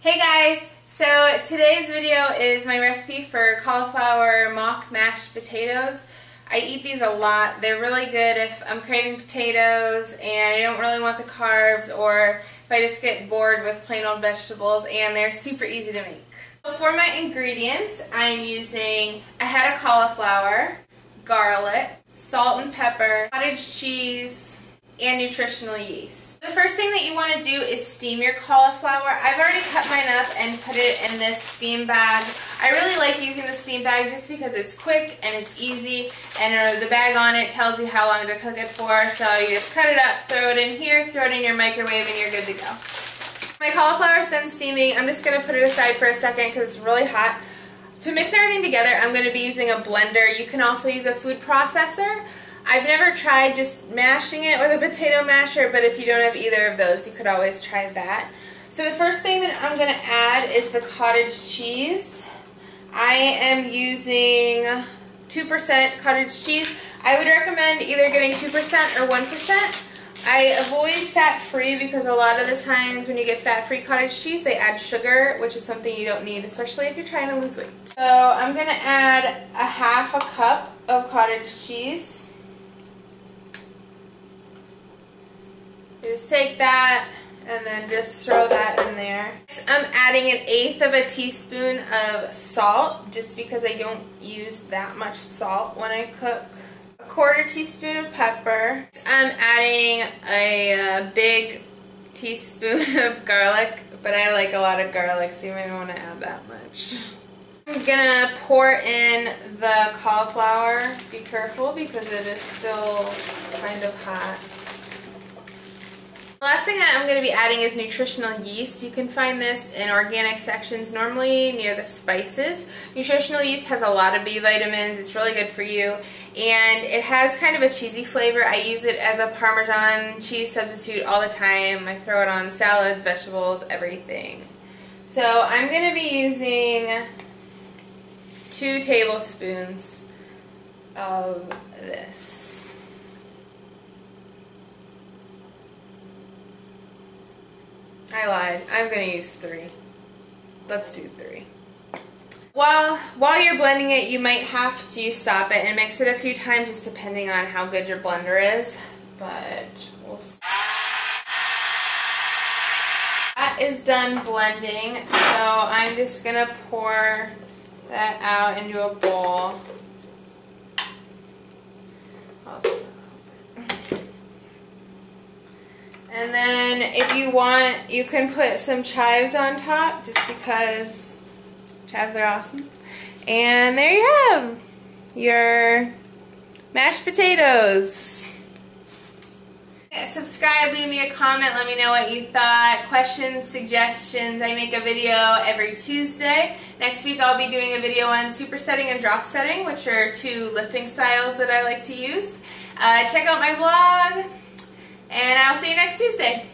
Hey guys! So today's video is my recipe for cauliflower mock mashed potatoes. I eat these a lot. They're really good if I'm craving potatoes and I don't really want the carbs, or if I just get bored with plain old vegetables, and they're super easy to make. For my ingredients, I'm using a head of cauliflower, garlic, salt and pepper, cottage cheese, and nutritional yeast. The first thing that you want to do is steam your cauliflower. I've already cut mine up and put it in this steam bag. I really like using the steam bag just because it's quick and it's easy, and the bag on it tells you how long to cook it for. So you just cut it up, throw it in here, throw it in your microwave, and you're good to go. My cauliflower is done steaming. I'm just going to put it aside for a second because it's really hot. To mix everything together, I'm going to be using a blender. You can also use a food processor. I've never tried just mashing it with a potato masher, but if you don't have either of those, you could always try that. So the first thing that I'm going to add is the cottage cheese. I am using 2% cottage cheese. I would recommend either getting 2% or 1%. I avoid fat-free because a lot of the times when you get fat-free cottage cheese, they add sugar, which is something you don't need, especially if you're trying to lose weight. So I'm going to add a half a cup of cottage cheese. Just take that and then just throw that in there. I'm adding 1/8 of a teaspoon of salt just because I don't use that much salt when I cook. 1/4 teaspoon of pepper. I'm adding a big teaspoon of garlic, but I like a lot of garlic, so you might want to add that much. I'm gonna pour in the cauliflower. Be careful because it is still kind of hot. The last thing that I'm going to be adding is nutritional yeast. You can find this in organic sections, normally near the spices. Nutritional yeast has a lot of B vitamins. It's really good for you, and it has kind of a cheesy flavor. I use it as a Parmesan cheese substitute all the time. I throw it on salads, vegetables, everything. So I'm going to be using 2 tablespoons of this. I lied. I'm going to use 3. Let's do 3. While you're blending it, you might have to stop it and mix it a few times, just depending on how good your blender is. But we'll see. That is done blending, so I'm just going to pour that out into a bowl. And then if you want, you can put some chives on top, just because chives are awesome. And there you have your mashed potatoes. Subscribe, leave me a comment, let me know what you thought. Questions, suggestions. I make a video every Tuesday. Next week I'll be doing a video on supersetting and drop setting, which are 2 lifting styles that I like to use. Check out my blog. And I'll see you next Tuesday.